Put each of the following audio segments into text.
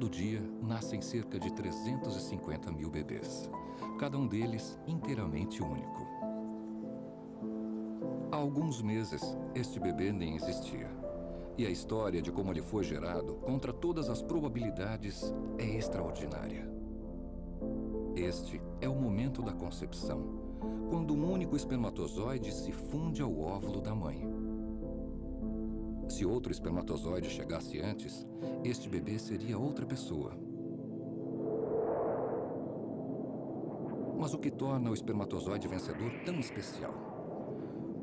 Todo dia, nascem cerca de 350 mil bebês, cada um deles inteiramente único. Há alguns meses, este bebê nem existia. E a história de como ele foi gerado, contra todas as probabilidades, é extraordinária. Este é o momento da concepção, quando um único espermatozoide se funde ao óvulo da mãe. Se outro espermatozoide chegasse antes, este bebê seria outra pessoa. Mas o que torna o espermatozoide vencedor tão especial?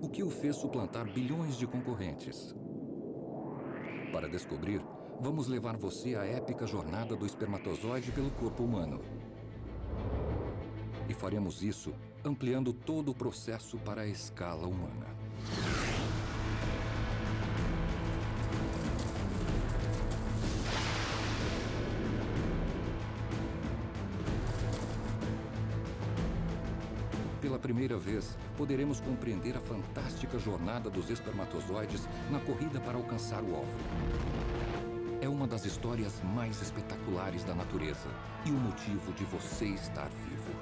O que o fez suplantar bilhões de concorrentes? Para descobrir, vamos levar você à épica jornada do espermatozoide pelo corpo humano. E faremos isso ampliando todo o processo para a escala humana. Pela primeira vez, poderemos compreender a fantástica jornada dos espermatozoides na corrida para alcançar o óvulo. É uma das histórias mais espetaculares da natureza e o motivo de você estar vivo.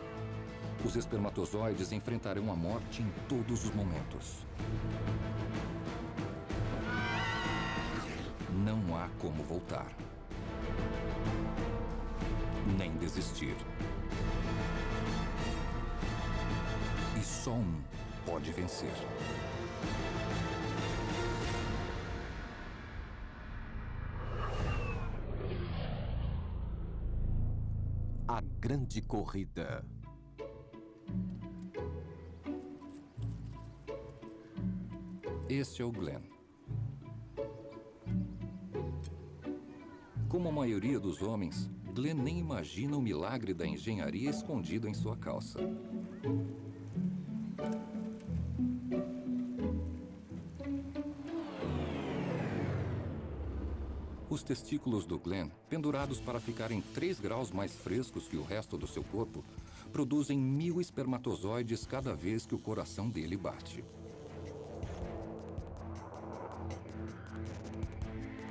Os espermatozoides enfrentarão a morte em todos os momentos. Não há como voltar. Nem desistir. E só um pode vencer. A Grande Corrida. Este é o Glenn. Como a maioria dos homens, Glenn nem imagina o milagre da engenharia escondido em sua calça. Os testículos do Glenn, pendurados para ficarem 3 graus mais frescos que o resto do seu corpo, produzem 1000 espermatozoides cada vez que o coração dele bate.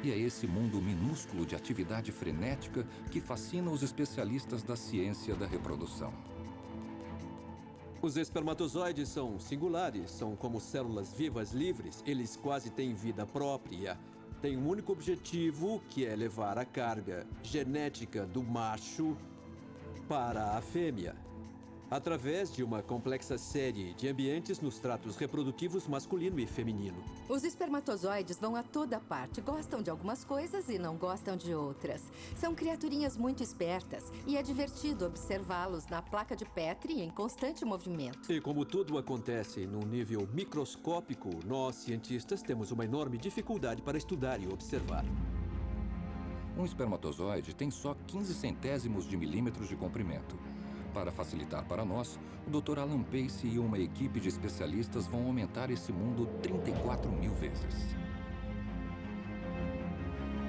E é esse mundo minúsculo de atividade frenética que fascina os especialistas da ciência da reprodução. Os espermatozoides são singulares, são como células vivas livres. Eles quase têm vida própria. Têm um único objetivo, que é levar a carga genética do macho para a fêmea, através de uma complexa série de ambientes nos tratos reprodutivos masculino e feminino. Os espermatozoides vão a toda parte, gostam de algumas coisas e não gostam de outras. São criaturinhas muito espertas e é divertido observá-los na placa de Petri em constante movimento. E como tudo acontece num nível microscópico, nós, cientistas, temos uma enorme dificuldade para estudar e observar. Um espermatozoide tem só 15 centésimos de milímetros de comprimento. Para facilitar para nós, o Dr. Alan Pace e uma equipe de especialistas vão aumentar esse mundo 34.000 vezes.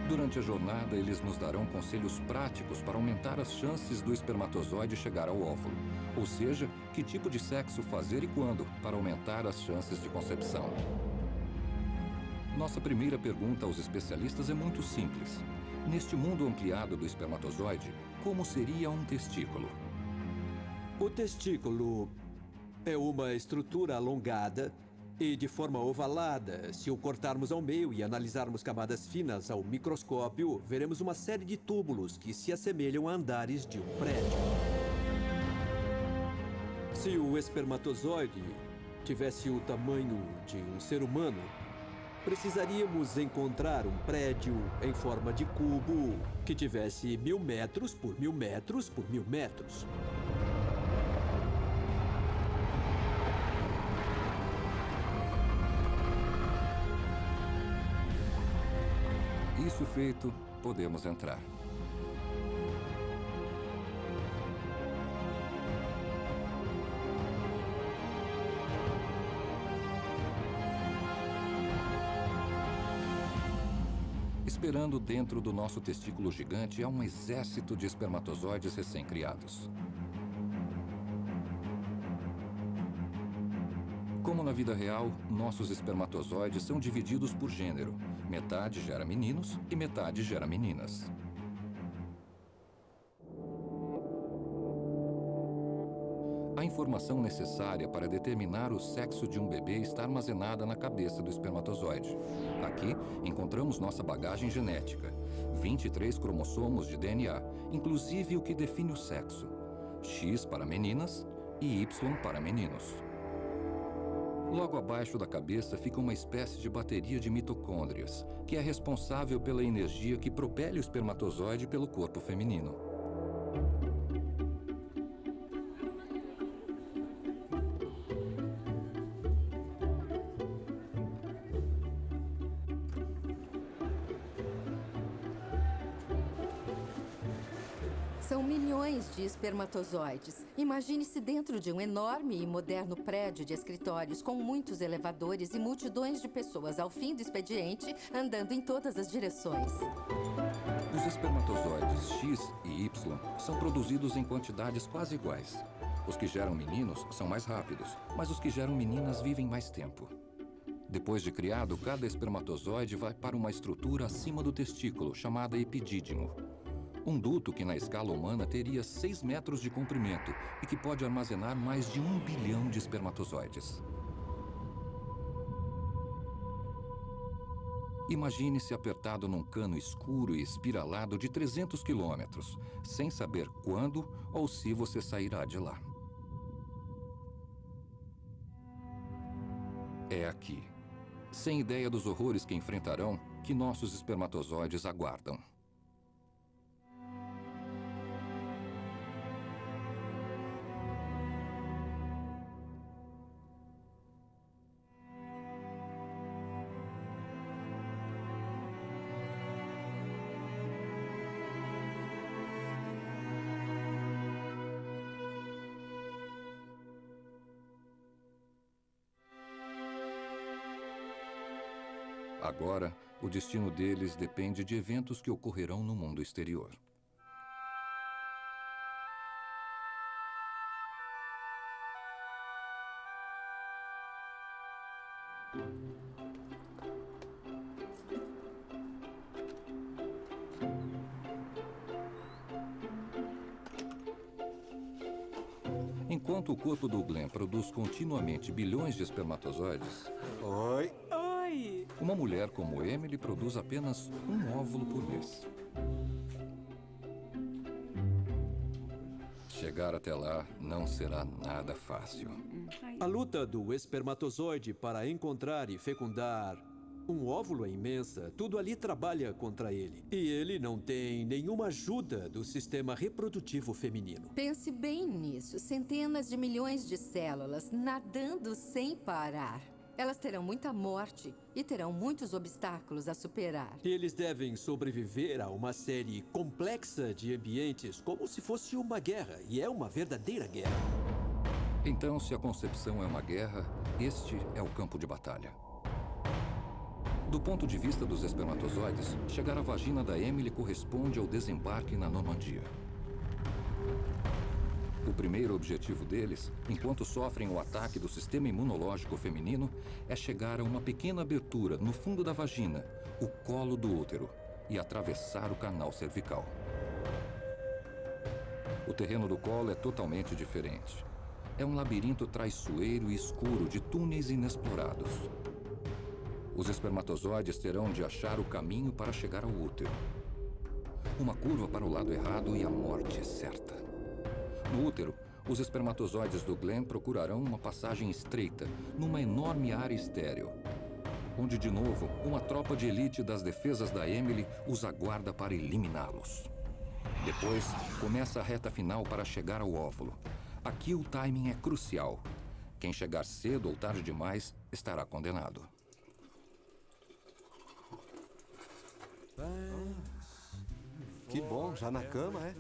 Durante a jornada, eles nos darão conselhos práticos para aumentar as chances do espermatozoide chegar ao óvulo. Ou seja, que tipo de sexo fazer e quando, para aumentar as chances de concepção. Nossa primeira pergunta aos especialistas é muito simples. Neste mundo ampliado do espermatozoide, como seria um testículo? O testículo é uma estrutura alongada e de forma ovalada. Se o cortarmos ao meio e analisarmos camadas finas ao microscópio, veremos uma série de túbulos que se assemelham a andares de um prédio. Se o espermatozoide tivesse o tamanho de um ser humano, precisaríamos encontrar um prédio em forma de cubo que tivesse 1000 metros por 1000 metros por 1000 metros. Isso feito, podemos entrar. Esperando dentro do nosso testículo gigante há um exército de espermatozoides recém-criados. Como na vida real, nossos espermatozoides são divididos por gênero. Metade gera meninos e metade gera meninas. A informação necessária para determinar o sexo de um bebê está armazenada na cabeça do espermatozoide. Aqui, encontramos nossa bagagem genética. 23 cromossomos de DNA, inclusive o que define o sexo. X para meninas e Y para meninos. Logo abaixo da cabeça fica uma espécie de bateria de mitocôndrias, que é responsável pela energia que propele o espermatozoide pelo corpo feminino. São milhões de espermatozoides. Imagine-se dentro de um enorme e moderno prédio de escritórios com muitos elevadores e multidões de pessoas ao fim do expediente, andando em todas as direções. Os espermatozoides X e Y são produzidos em quantidades quase iguais. Os que geram meninos são mais rápidos, mas os que geram meninas vivem mais tempo. Depois de criado, cada espermatozoide vai para uma estrutura acima do testículo, chamada epidídimo. Um duto que na escala humana teria 6 metros de comprimento e que pode armazenar mais de 1 bilhão de espermatozoides. Imagine-se apertado num cano escuro e espiralado de 300 quilômetros, sem saber quando ou se você sairá de lá. É aqui, sem ideia dos horrores que enfrentarão, que nossos espermatozoides aguardam. Agora, o destino deles depende de eventos que ocorrerão no mundo exterior. Enquanto o corpo do Glenn produz continuamente bilhões de espermatozoides, Oi. uma mulher como Emily produz apenas um óvulo por mês. Chegar até lá não será nada fácil. A luta do espermatozoide para encontrar e fecundar um óvulo é imensa. Tudo ali trabalha contra ele. E ele não tem nenhuma ajuda do sistema reprodutivo feminino. Pense bem nisso. Centenas de milhões de células nadando sem parar. Elas terão muita morte e terão muitos obstáculos a superar. Eles devem sobreviver a uma série complexa de ambientes como se fosse uma guerra. E é uma verdadeira guerra. Então, se a concepção é uma guerra, este é o campo de batalha. Do ponto de vista dos espermatozoides, chegar à vagina da Emily corresponde ao desembarque na Normandia. O primeiro objetivo deles, enquanto sofrem o ataque do sistema imunológico feminino, é chegar a uma pequena abertura no fundo da vagina, o colo do útero, e atravessar o canal cervical. O terreno do colo é totalmente diferente. É um labirinto traiçoeiro e escuro de túneis inexplorados. Os espermatozoides terão de achar o caminho para chegar ao útero. Uma curva para o lado errado e a morte é certa. No útero, os espermatozoides do Glenn procurarão uma passagem estreita, numa enorme área estéril, onde, de novo, uma tropa de elite das defesas da Emily os aguarda para eliminá-los. Depois, começa a reta final para chegar ao óvulo. Aqui o timing é crucial. Quem chegar cedo ou tarde demais estará condenado. Que bom, já na cama, é?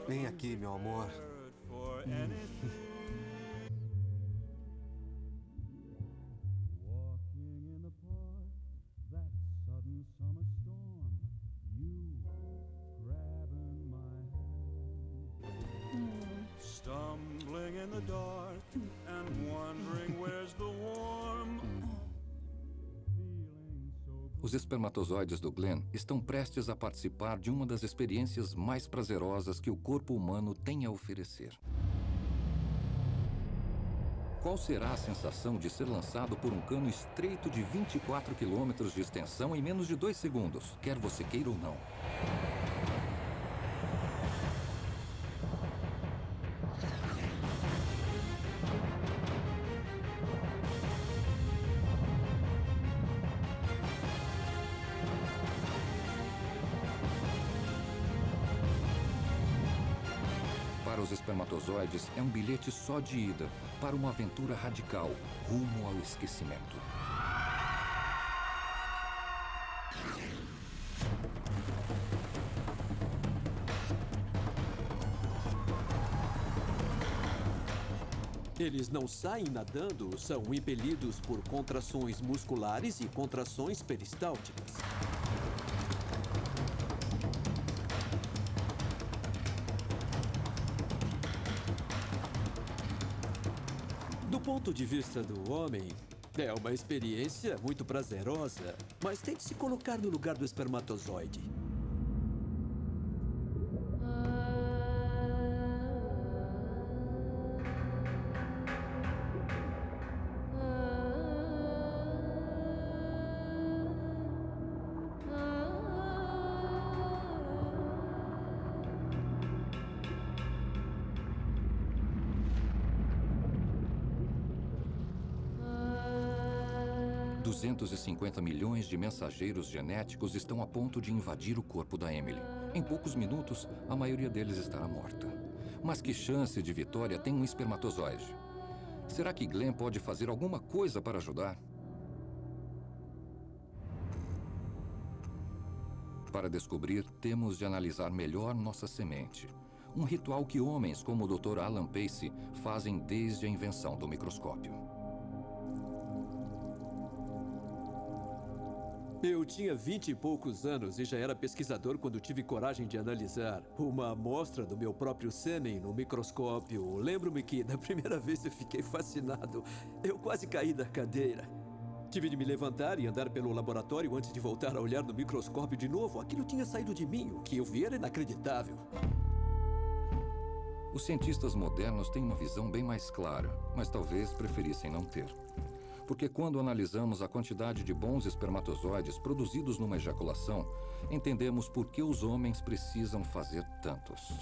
Vem aqui, meu amor. Stumbling in the dark and wondering where's the warm feeling Os espermatozoides do Glenn estão prestes a participar de uma das experiências mais prazerosas que o corpo humano tem a oferecer. Qual será a sensação de ser lançado por um cano estreito de 24 quilômetros de extensão em menos de 2 segundos, quer você queira ou não? Para os espermatozoides, é um bilhete só de ida para uma aventura radical rumo ao esquecimento. Eles não saem nadando, são impelidos por contrações musculares e contrações peristálticas. Do ponto de vista do homem, é uma experiência muito prazerosa, mas tente se colocar no lugar do espermatozoide. Os 250 milhões de mensageiros genéticos estão a ponto de invadir o corpo da Emily. Em poucos minutos, a maioria deles estará morta. Mas que chance de vitória tem um espermatozoide? Será que Glenn pode fazer alguma coisa para ajudar? Para descobrir, temos de analisar melhor nossa semente. Um ritual que homens como o Dr. Alan Pace fazem desde a invenção do microscópio. Eu tinha 20 e poucos anos e já era pesquisador quando tive coragem de analisar uma amostra do meu próprio sêmen no microscópio. Lembro-me que, da primeira vez, eu fiquei fascinado. Eu quase caí da cadeira. Tive de me levantar e andar pelo laboratório antes de voltar a olhar no microscópio de novo. Aquilo tinha saído de mim. O que eu vi era inacreditável. Os cientistas modernos têm uma visão bem mais clara, mas talvez preferissem não ter. Porque quando analisamos a quantidade de bons espermatozoides produzidos numa ejaculação, entendemos por que os homens precisam fazer tantos.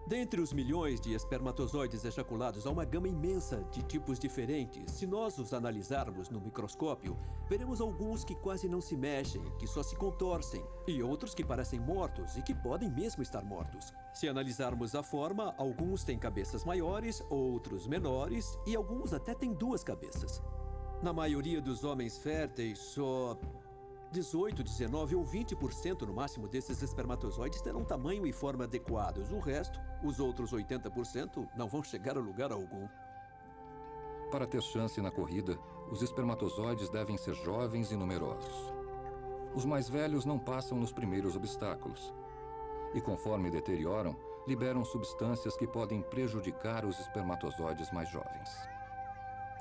Dentre os milhões de espermatozoides ejaculados, há uma gama imensa de tipos diferentes. Se nós os analisarmos no microscópio, veremos alguns que quase não se mexem, que só se contorcem, e outros que parecem mortos e que podem mesmo estar mortos. Se analisarmos a forma, alguns têm cabeças maiores, outros menores, e alguns até têm 2 cabeças. Na maioria dos homens férteis, só 18, 19 ou 20% no máximo desses espermatozoides terão tamanho e forma adequados. O resto, os outros 80%, não vão chegar a lugar algum. Para ter chance na corrida, os espermatozoides devem ser jovens e numerosos. Os mais velhos não passam nos primeiros obstáculos. E conforme deterioram, liberam substâncias que podem prejudicar os espermatozoides mais jovens.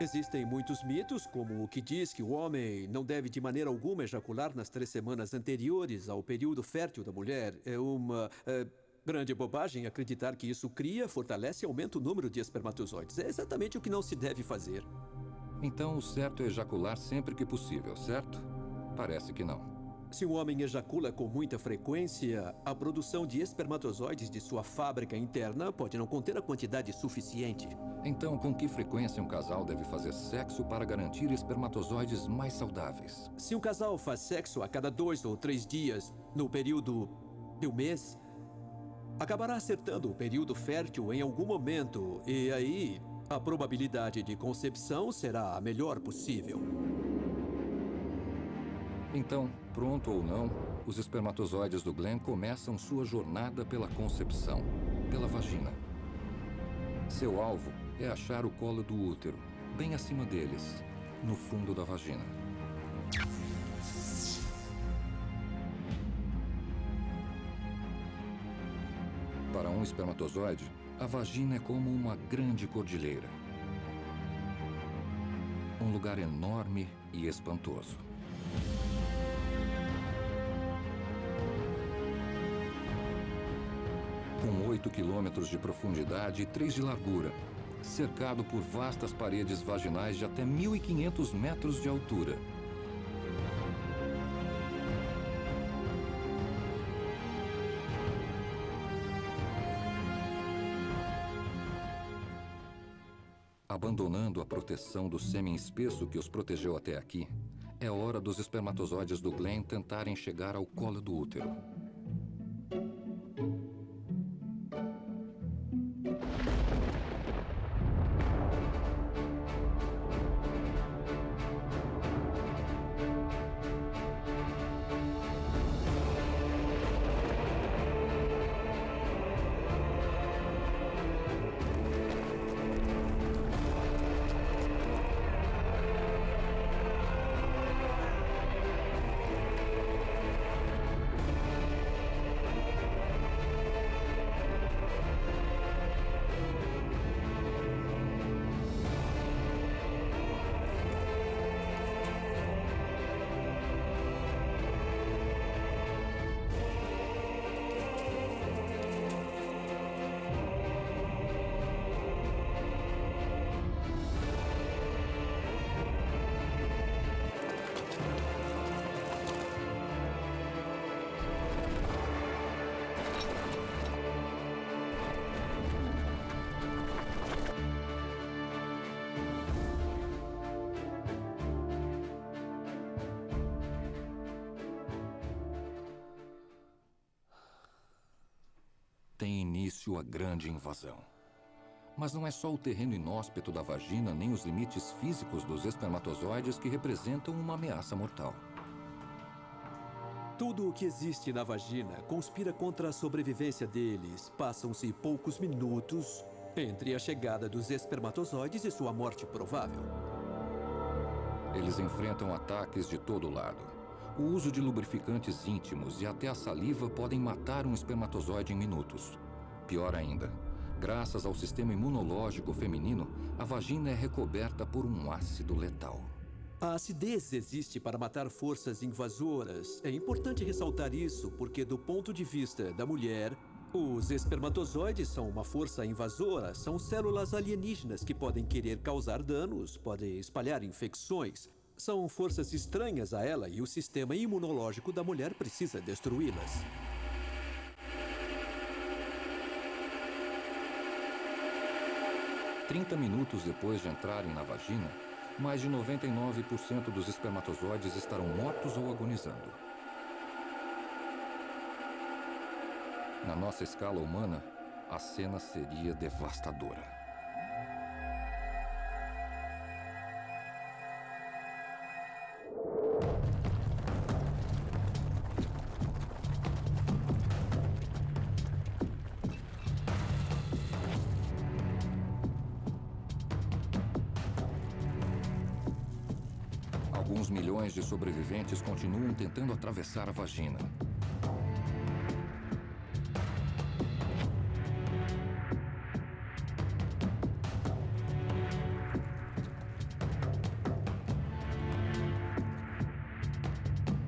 Existem muitos mitos, como o que diz que o homem não deve de maneira alguma ejacular nas 3 semanas anteriores ao período fértil da mulher. É uma grande bobagem acreditar que isso cria, fortalece e aumenta o número de espermatozoides. É exatamente o que não se deve fazer. Então, o certo é ejacular sempre que possível, certo? Parece que não. Se um homem ejacula com muita frequência, a produção de espermatozoides de sua fábrica interna pode não conter a quantidade suficiente. Então, com que frequência um casal deve fazer sexo para garantir espermatozoides mais saudáveis? Se um casal faz sexo a cada 2 ou 3 dias, no período de um mês, acabará acertando o período fértil em algum momento, e aí a probabilidade de concepção será a melhor possível. Então, pronto ou não, os espermatozoides do Glenn começam sua jornada pela concepção, pela vagina. Seu alvo é achar o colo do útero, bem acima deles, no fundo da vagina. Para um espermatozoide, a vagina é como uma grande cordilheira. Um lugar enorme e espantoso. Com 8 quilômetros de profundidade e 3 de largura, cercado por vastas paredes vaginais de até 1.500 metros de altura. Abandonando a proteção do sêmen espesso que os protegeu até aqui, é hora dos espermatozoides do Glenn tentarem chegar ao colo do útero. Tem início a grande invasão. Mas não é só o terreno inóspito da vagina nem os limites físicos dos espermatozoides que representam uma ameaça mortal. Tudo o que existe na vagina conspira contra a sobrevivência deles. Passam-se poucos minutos entre a chegada dos espermatozoides e sua morte provável. Eles enfrentam ataques de todo lado. O uso de lubrificantes íntimos e até a saliva podem matar um espermatozoide em minutos. Pior ainda, graças ao sistema imunológico feminino, a vagina é recoberta por um ácido letal. A acidez existe para matar forças invasoras. É importante ressaltar isso porque, do ponto de vista da mulher, os espermatozoides são uma força invasora. São células alienígenas que podem querer causar danos, podem espalhar infecções. São forças estranhas a ela e o sistema imunológico da mulher precisa destruí-las. "30 minutos depois de entrarem na vagina, mais de 99% dos espermatozoides estarão mortos ou agonizando. Na nossa escala humana, a cena seria devastadora. Alguns milhões de sobreviventes continuam tentando atravessar a vagina.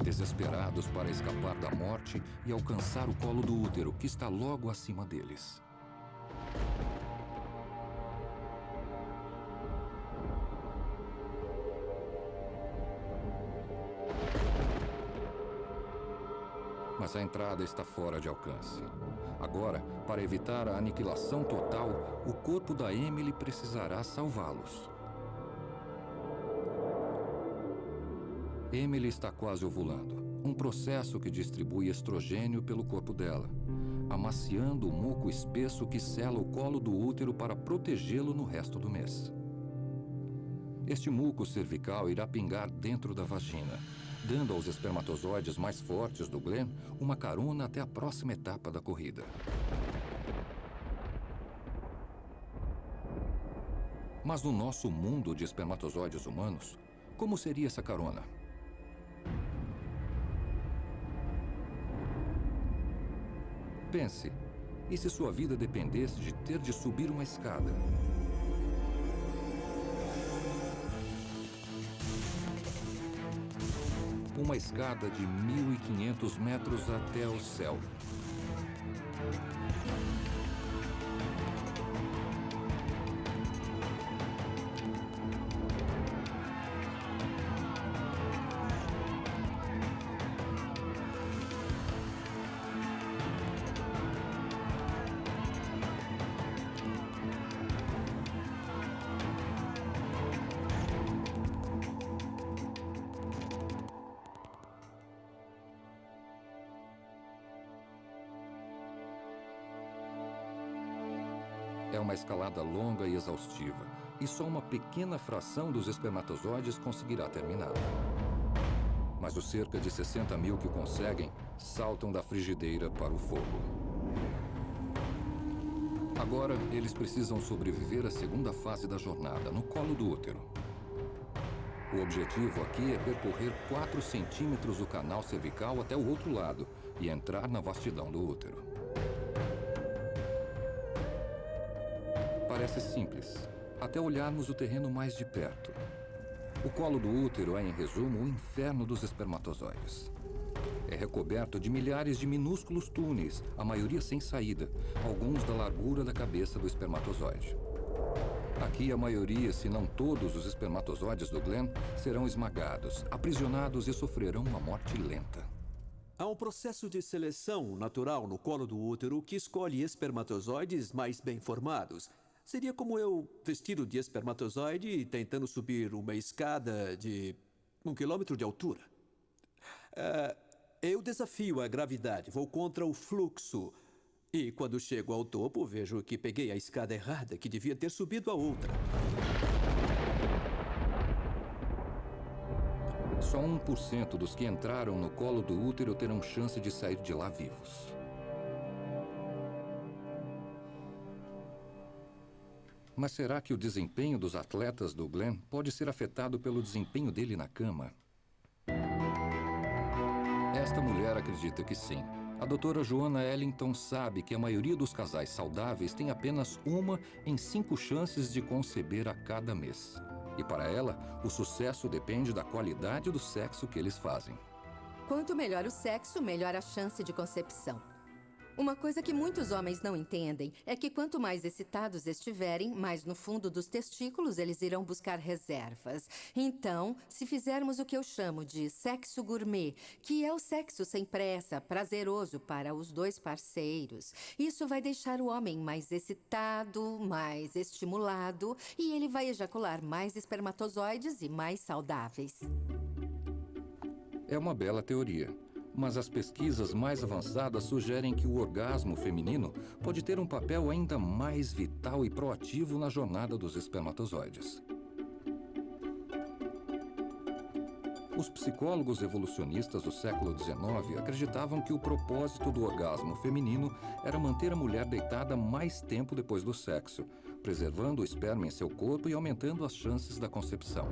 Desesperados para escapar da morte e alcançar o colo do útero, que está logo acima deles. Mas a entrada está fora de alcance. Agora, para evitar a aniquilação total, o corpo da Emily precisará salvá-los. Emily está quase ovulando, um processo que distribui estrogênio pelo corpo dela, amaciando o muco espesso que sela o colo do útero para protegê-lo no resto do mês. Este muco cervical irá pingar dentro da vagina, dando aos espermatozoides mais fortes do Glenn uma carona até a próxima etapa da corrida. Mas no nosso mundo de espermatozoides humanos, como seria essa carona? Pense, e se sua vida dependesse de ter de subir uma escada? uma escada de 1.500 metros até o céu. É uma escalada longa e exaustiva, e só uma pequena fração dos espermatozoides conseguirá terminá-la. Mas os cerca de 60 mil que conseguem saltam da frigideira para o fogo. Agora, eles precisam sobreviver à segunda fase da jornada, no colo do útero. O objetivo aqui é percorrer 4 centímetros do canal cervical até o outro lado e entrar na vastidão do útero. Parece simples, até olharmos o terreno mais de perto. O colo do útero é, em resumo, o inferno dos espermatozoides. É recoberto de milhares de minúsculos túneis, a maioria sem saída, alguns da largura da cabeça do espermatozoide. Aqui, a maioria, se não todos os espermatozoides do Glenn, serão esmagados, aprisionados e sofrerão uma morte lenta. Há um processo de seleção natural no colo do útero que escolhe espermatozoides mais bem formados. Seria como eu, vestido de espermatozoide, tentando subir uma escada de 1 quilômetro de altura. Eu desafio a gravidade, vou contra o fluxo. E quando chego ao topo, vejo que peguei a escada errada, que devia ter subido a outra. Só 1% dos que entraram no colo do útero terão chance de sair de lá vivos. Mas será que o desempenho dos atletas do Glenn pode ser afetado pelo desempenho dele na cama? Esta mulher acredita que sim. A doutora Joanna Ellington sabe que a maioria dos casais saudáveis tem apenas 1 em 5 chances de conceber a cada mês. E para ela, o sucesso depende da qualidade do sexo que eles fazem. Quanto melhor o sexo, melhor a chance de concepção. Uma coisa que muitos homens não entendem é que quanto mais excitados estiverem, mais no fundo dos testículos eles irão buscar reservas. Então, se fizermos o que eu chamo de sexo gourmet, que é o sexo sem pressa, prazeroso para os dois parceiros, isso vai deixar o homem mais excitado, mais estimulado, e ele vai ejacular mais espermatozoides e mais saudáveis. É uma bela teoria. Mas as pesquisas mais avançadas sugerem que o orgasmo feminino pode ter um papel ainda mais vital e proativo na jornada dos espermatozoides. Os psicólogos evolucionistas do século XIX acreditavam que o propósito do orgasmo feminino era manter a mulher deitada mais tempo depois do sexo, preservando o esperma em seu corpo e aumentando as chances da concepção.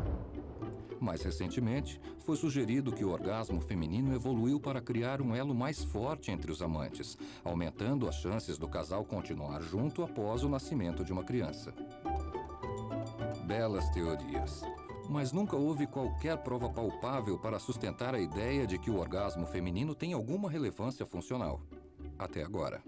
Mais recentemente, foi sugerido que o orgasmo feminino evoluiu para criar um elo mais forte entre os amantes, aumentando as chances do casal continuar junto após o nascimento de uma criança. Belas teorias. Mas nunca houve qualquer prova palpável para sustentar a ideia de que o orgasmo feminino tem alguma relevância funcional. Até agora.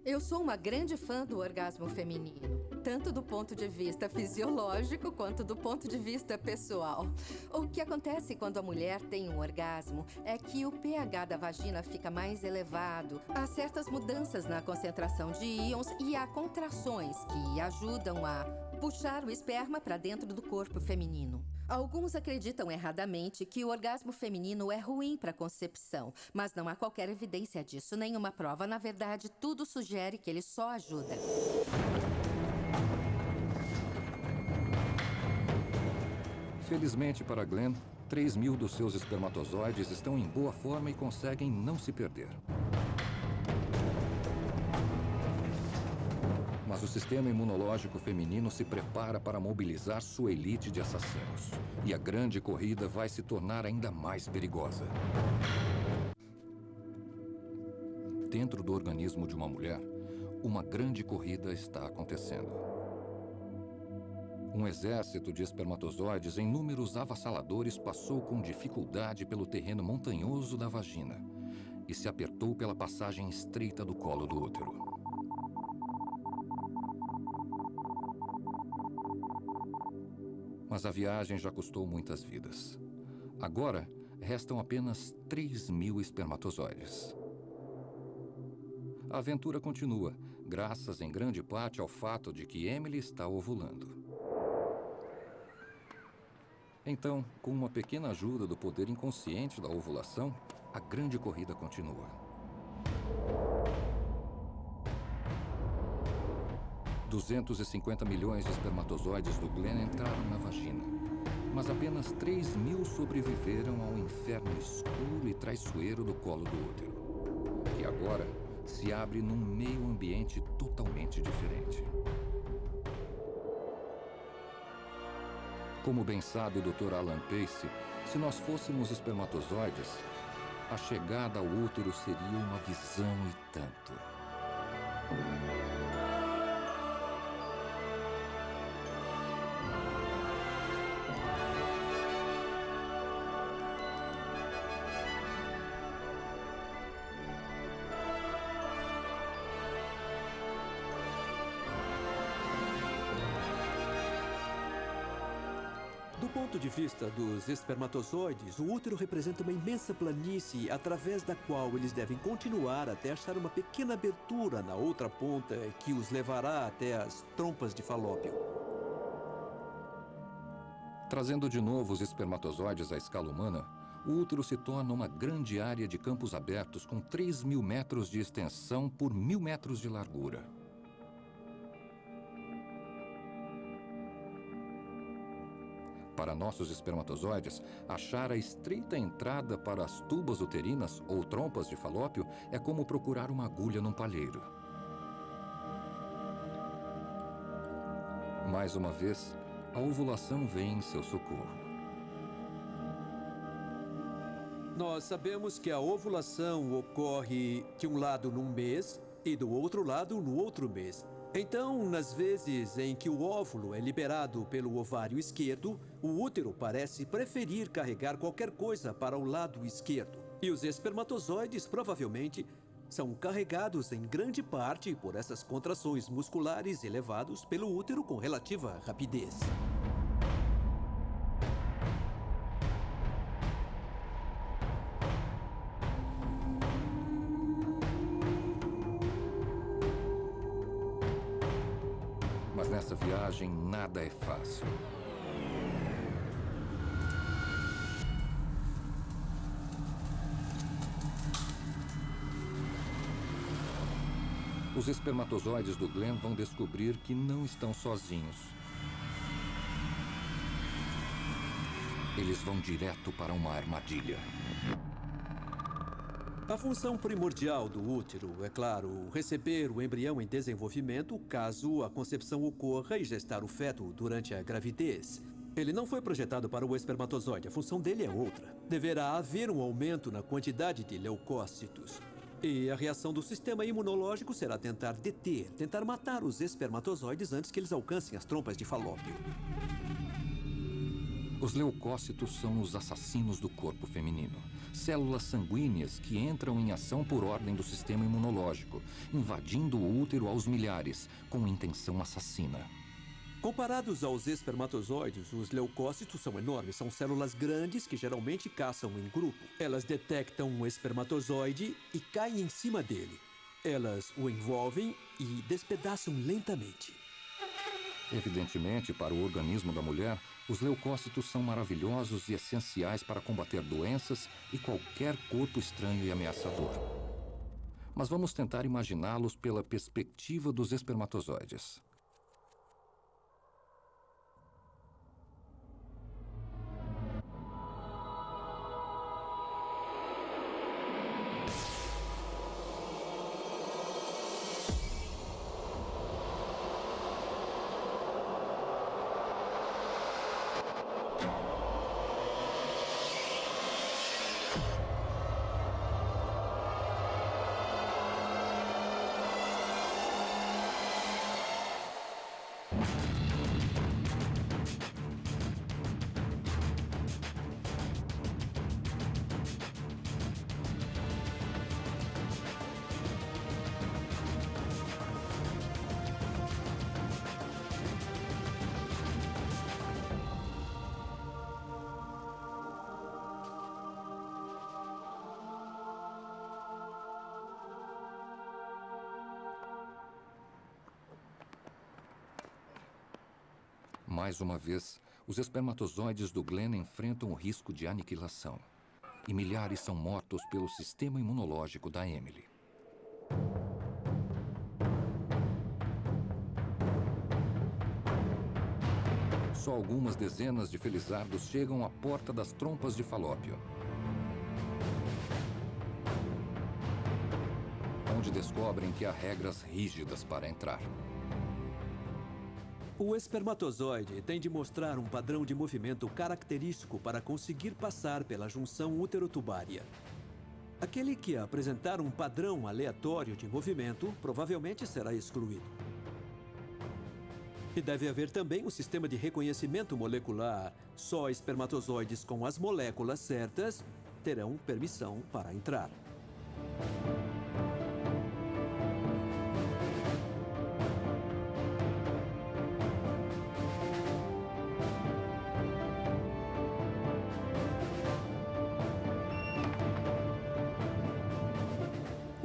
Eu sou uma grande fã do orgasmo feminino, tanto do ponto de vista fisiológico quanto do ponto de vista pessoal. O que acontece quando a mulher tem um orgasmo é que o pH da vagina fica mais elevado, há certas mudanças na concentração de íons e há contrações que ajudam a puxar o esperma para dentro do corpo feminino. Alguns acreditam erradamente que o orgasmo feminino é ruim para a concepção, mas não há qualquer evidência disso, nenhuma prova. Na verdade, tudo sugere que ele só ajuda. Felizmente para Glenn, 3.000 dos seus espermatozoides estão em boa forma e conseguem não se perder. Mas o sistema imunológico feminino se prepara para mobilizar sua elite de assassinos. E a grande corrida vai se tornar ainda mais perigosa. Dentro do organismo de uma mulher, uma grande corrida está acontecendo. Um exército de espermatozoides em números avassaladores passou com dificuldade pelo terreno montanhoso da vagina e se apertou pela passagem estreita do colo do útero. Mas a viagem já custou muitas vidas. Agora, restam apenas 3.000 espermatozoides. A aventura continua, graças em grande parte ao fato de que Emily está ovulando. Então, com uma pequena ajuda do poder inconsciente da ovulação, a grande corrida continua. 250 milhões de espermatozoides do Glenn entraram na vagina, mas apenas 3.000 sobreviveram ao inferno escuro e traiçoeiro do colo do útero, que agora se abre num meio ambiente totalmente diferente. Como bem sabe o Dr. Alan Pace, se nós fôssemos espermatozoides, a chegada ao útero seria uma visão e tanto. Do ponto de vista dos espermatozoides, o útero representa uma imensa planície através da qual eles devem continuar até achar uma pequena abertura na outra ponta que os levará até as trompas de Falópio. Trazendo de novo os espermatozoides à escala humana, o útero se torna uma grande área de campos abertos com 3.000 metros de extensão por 1.000 metros de largura. Para nossos espermatozoides, achar a estreita entrada para as tubas uterinas ou trompas de Falópio é como procurar uma agulha num palheiro. Mais uma vez, a ovulação vem em seu socorro. Nós sabemos que a ovulação ocorre de um lado num mês e do outro lado no outro mês. Então, nas vezes em que o óvulo é liberado pelo ovário esquerdo, o útero parece preferir carregar qualquer coisa para o lado esquerdo. E os espermatozoides, provavelmente, são carregados em grande parte por essas contrações musculares elevados pelo útero com relativa rapidez. Mas nessa viagem, nada é fácil. Os espermatozoides do Glenn vão descobrir que não estão sozinhos. Eles vão direto para uma armadilha. A função primordial do útero é, claro, receber o embrião em desenvolvimento caso a concepção ocorra e gestar o feto durante a gravidez. Ele não foi projetado para o espermatozoide, a função dele é outra. Deverá haver um aumento na quantidade de leucócitos. E a reação do sistema imunológico será tentar matar os espermatozoides antes que eles alcancem as trompas de Falópio. Os leucócitos são os assassinos do corpo feminino. Células sanguíneas que entram em ação por ordem do sistema imunológico, invadindo o útero aos milhares, com intenção assassina. Comparados aos espermatozoides, os leucócitos são enormes. São células grandes que geralmente caçam em grupo. Elas detectam um espermatozoide e caem em cima dele. Elas o envolvem e despedaçam lentamente. Evidentemente, para o organismo da mulher, os leucócitos são maravilhosos e essenciais para combater doenças e qualquer corpo estranho e ameaçador. Mas vamos tentar imaginá-los pela perspectiva dos espermatozoides. Mais uma vez, os espermatozoides do Glenn enfrentam o risco de aniquilação. E milhares são mortos pelo sistema imunológico da Emily. Só algumas dezenas de felizardos chegam à porta das trompas de Falópio, onde descobrem que há regras rígidas para entrar. O espermatozoide tem de mostrar um padrão de movimento característico para conseguir passar pela junção uterotubária. Aquele que apresentar um padrão aleatório de movimento provavelmente será excluído. E deve haver também um sistema de reconhecimento molecular. Só espermatozoides com as moléculas certas terão permissão para entrar.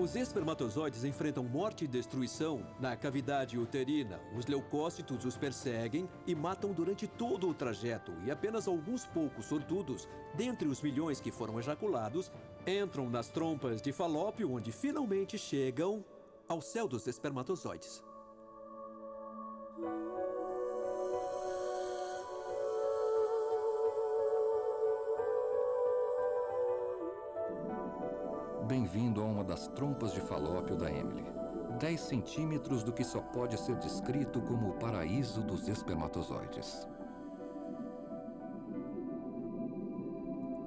Os espermatozoides enfrentam morte e destruição na cavidade uterina. Os leucócitos os perseguem e matam durante todo o trajeto. E apenas alguns poucos sortudos, dentre os milhões que foram ejaculados, entram nas trompas de Falópio, onde finalmente chegam ao céu dos espermatozoides. Bem-vindo a uma das trompas de Falópio da Emily. 10 centímetros do que só pode ser descrito como o paraíso dos espermatozoides.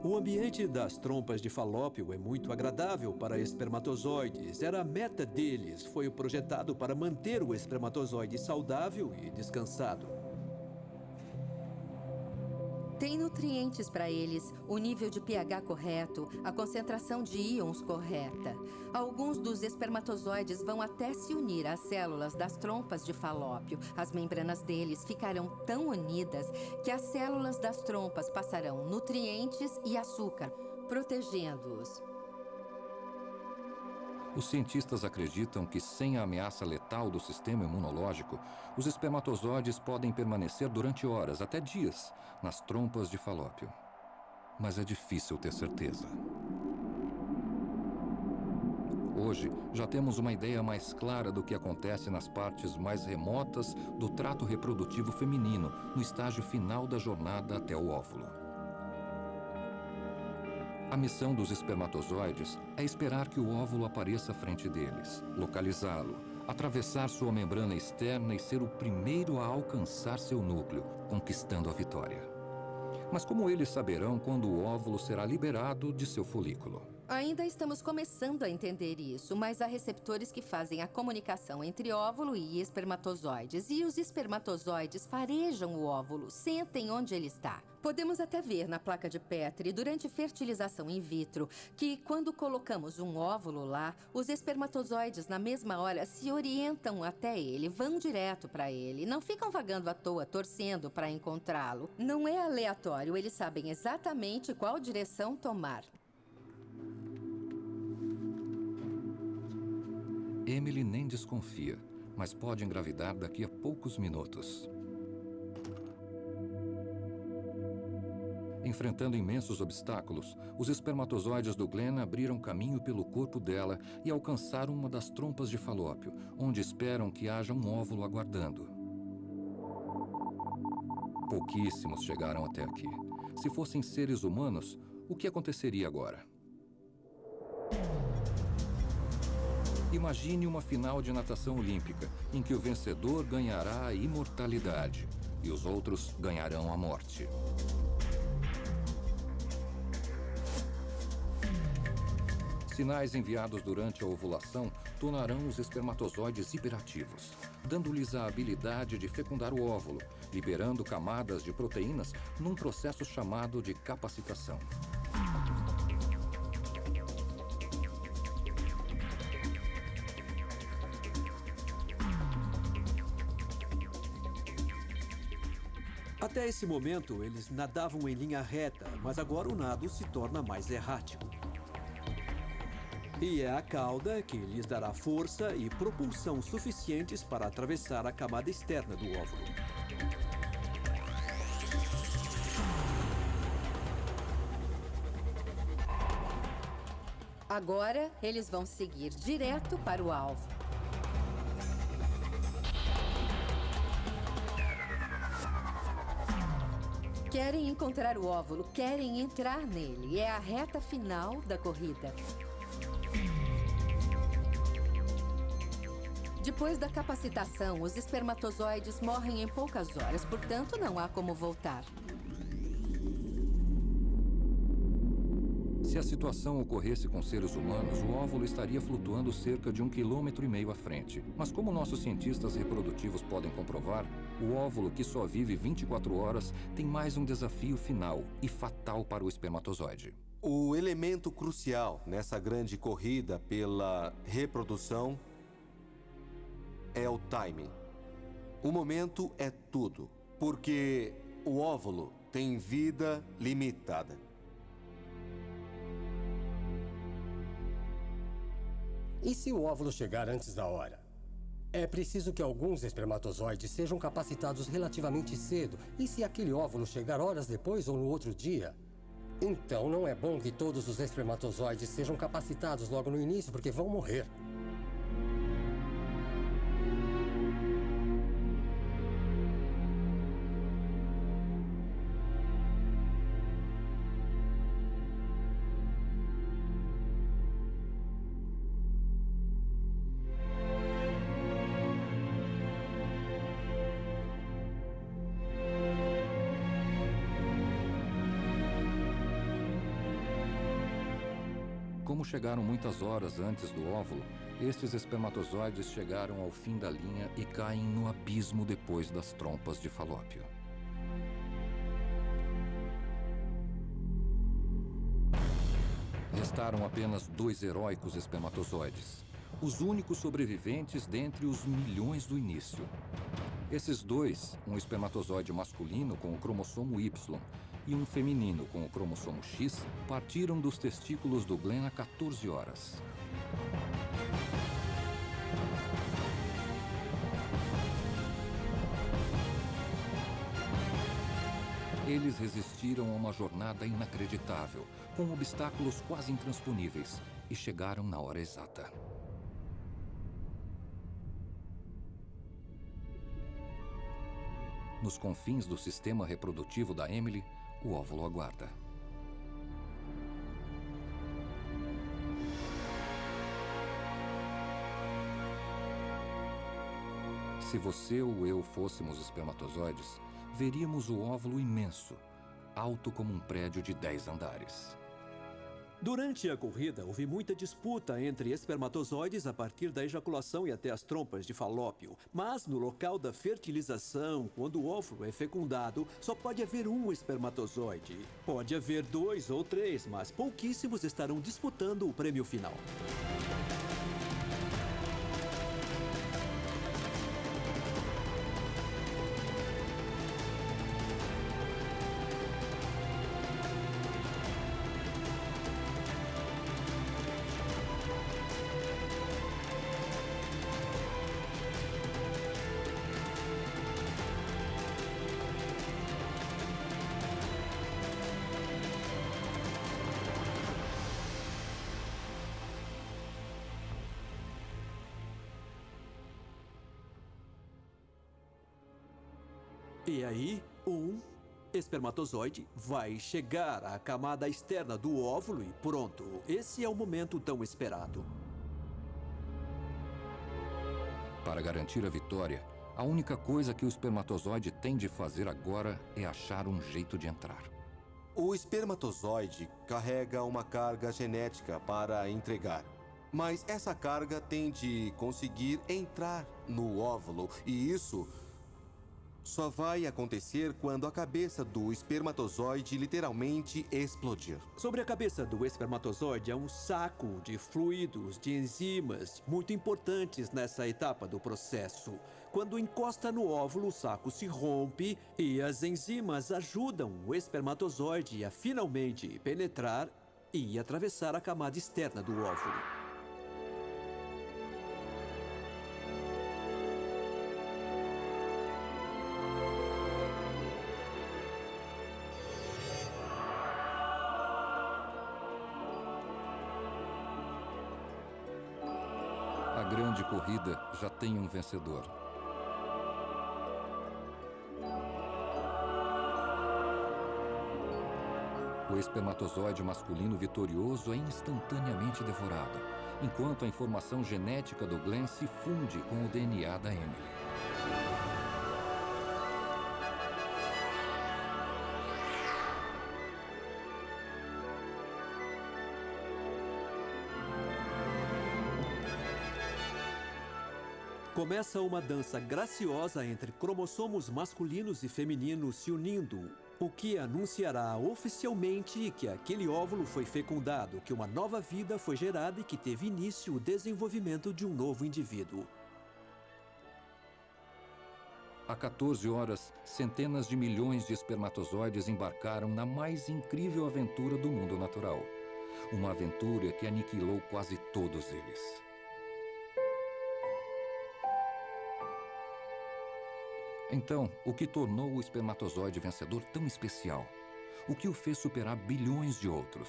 O ambiente das trompas de Falópio é muito agradável para espermatozoides. Era a meta deles. Foi projetado para manter o espermatozoide saudável e descansado. Tem nutrientes para eles, o nível de pH correto, a concentração de íons correta. Alguns dos espermatozoides vão até se unir às células das trompas de Falópio. As membranas deles ficarão tão unidas que as células das trompas passarão nutrientes e açúcar, protegendo-os. Os cientistas acreditam que, sem a ameaça letal do sistema imunológico, os espermatozoides podem permanecer durante horas, até dias, nas trompas de Falópio. Mas é difícil ter certeza. Hoje, já temos uma ideia mais clara do que acontece nas partes mais remotas do trato reprodutivo feminino, no estágio final da jornada até o óvulo. A missão dos espermatozoides é esperar que o óvulo apareça à frente deles, localizá-lo, atravessar sua membrana externa e ser o primeiro a alcançar seu núcleo, conquistando a vitória. Mas como eles saberão quando o óvulo será liberado de seu folículo? Ainda estamos começando a entender isso, mas há receptores que fazem a comunicação entre óvulo e espermatozoides. E os espermatozoides farejam o óvulo, sentem onde ele está. Podemos até ver na placa de Petri, durante fertilização in vitro, que quando colocamos um óvulo lá, os espermatozoides na mesma hora se orientam até ele, vão direto para ele. Não ficam vagando à toa, torcendo para encontrá-lo. Não é aleatório, eles sabem exatamente qual direção tomar. Emily nem desconfia, mas pode engravidar daqui a poucos minutos. Enfrentando imensos obstáculos, os espermatozoides do Glenn abriram caminho pelo corpo dela e alcançaram uma das trompas de Falópio, onde esperam que haja um óvulo aguardando. Pouquíssimos chegaram até aqui. Se fossem seres humanos, o que aconteceria agora? Imagine uma final de natação olímpica, em que o vencedor ganhará a imortalidade e os outros ganharão a morte. Sinais enviados durante a ovulação tornarão os espermatozoides hiperativos, dando-lhes a habilidade de fecundar o óvulo, liberando camadas de proteínas num processo chamado de capacitação. Até esse momento, eles nadavam em linha reta, mas agora o nado se torna mais errático. E é a cauda que lhes dará força e propulsão suficientes para atravessar a camada externa do óvulo. Agora, eles vão seguir direto para o alvo. Querem encontrar o óvulo, querem entrar nele. É a reta final da corrida. Depois da capacitação, os espermatozoides morrem em poucas horas, portanto, não há como voltar. Se a situação ocorresse com seres humanos, o óvulo estaria flutuando cerca de 1,5 km à frente. Mas como nossos cientistas reprodutivos podem comprovar, o óvulo, que só vive 24 horas, tem mais um desafio final e fatal para o espermatozoide. O elemento crucial nessa grande corrida pela reprodução é o timing. O momento é tudo, porque o óvulo tem vida limitada. E se o óvulo chegar antes da hora? É preciso que alguns espermatozoides sejam capacitados relativamente cedo. E se aquele óvulo chegar horas depois ou no outro dia? Então não é bom que todos os espermatozoides sejam capacitados logo no início, porque vão morrer. Como chegaram muitas horas antes do óvulo, estes espermatozoides chegaram ao fim da linha e caem no abismo depois das trompas de Falópio. Restaram apenas 2 heróicos espermatozoides, os únicos sobreviventes dentre os milhões do início. Esses dois, um espermatozoide masculino com o cromossomo Y e um feminino com o cromossomo X, partiram dos testículos do Glenn há 14 horas. Eles resistiram a uma jornada inacreditável, com obstáculos quase intransponíveis, e chegaram na hora exata. Nos confins do sistema reprodutivo da Emily, o óvulo aguarda. Se você ou eu fôssemos espermatozoides, veríamos o óvulo imenso, alto como um prédio de 10 andares. Durante a corrida, houve muita disputa entre espermatozoides a partir da ejaculação e até as trompas de Falópio. Mas no local da fertilização, quando o óvulo é fecundado, só pode haver um espermatozoide. Pode haver 2 ou 3, mas pouquíssimos estarão disputando o prêmio final. E aí, um espermatozoide vai chegar à camada externa do óvulo e pronto. Esse é o momento tão esperado. Para garantir a vitória, a única coisa que o espermatozoide tem de fazer agora é achar um jeito de entrar. O espermatozoide carrega uma carga genética para entregar. Mas essa carga tem de conseguir entrar no óvulo, e isso só vai acontecer quando a cabeça do espermatozoide literalmente explodir. Sobre a cabeça do espermatozoide é um saco de fluidos, de enzimas, muito importantes nessa etapa do processo. Quando encosta no óvulo, o saco se rompe e as enzimas ajudam o espermatozoide a finalmente penetrar e atravessar a camada externa do óvulo. A grande corrida já tem um vencedor. O espermatozoide masculino vitorioso é instantaneamente devorado, enquanto a informação genética do Glenn se funde com o DNA da Emily. Começa uma dança graciosa entre cromossomos masculinos e femininos se unindo, o que anunciará oficialmente que aquele óvulo foi fecundado, que uma nova vida foi gerada e que teve início o desenvolvimento de um novo indivíduo. Há 14 horas, centenas de milhões de espermatozoides embarcaram na mais incrível aventura do mundo natural. Uma aventura que aniquilou quase todos eles. Então, o que tornou o espermatozoide vencedor tão especial? O que o fez superar bilhões de outros?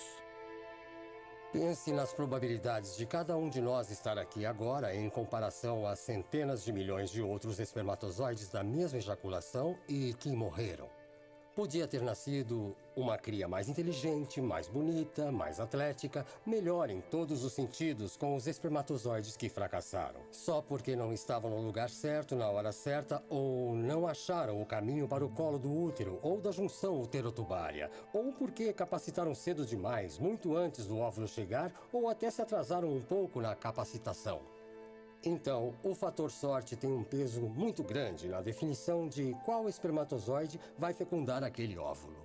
Pense nas probabilidades de cada um de nós estar aqui agora em comparação a centenas de milhões de outros espermatozoides da mesma ejaculação e que morreram. Podia ter nascido uma cria mais inteligente, mais bonita, mais atlética, melhor em todos os sentidos com os espermatozoides que fracassaram. Só porque não estavam no lugar certo, na hora certa, ou não acharam o caminho para o colo do útero ou da junção uterotubária, ou porque capacitaram cedo demais, muito antes do óvulo chegar, ou até se atrasaram um pouco na capacitação. Então, o fator sorte tem um peso muito grande na definição de qual espermatozoide vai fecundar aquele óvulo.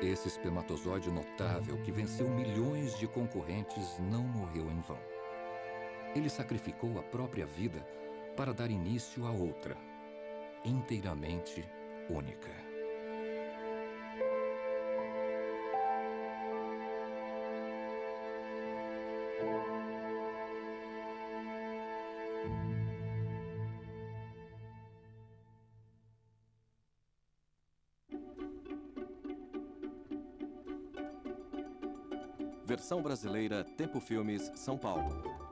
Esse espermatozoide notável que venceu milhões de concorrentes não morreu em vão. Ele sacrificou a própria vida para dar início a outra, inteiramente única. Versão brasileira, Tempo Filmes, São Paulo.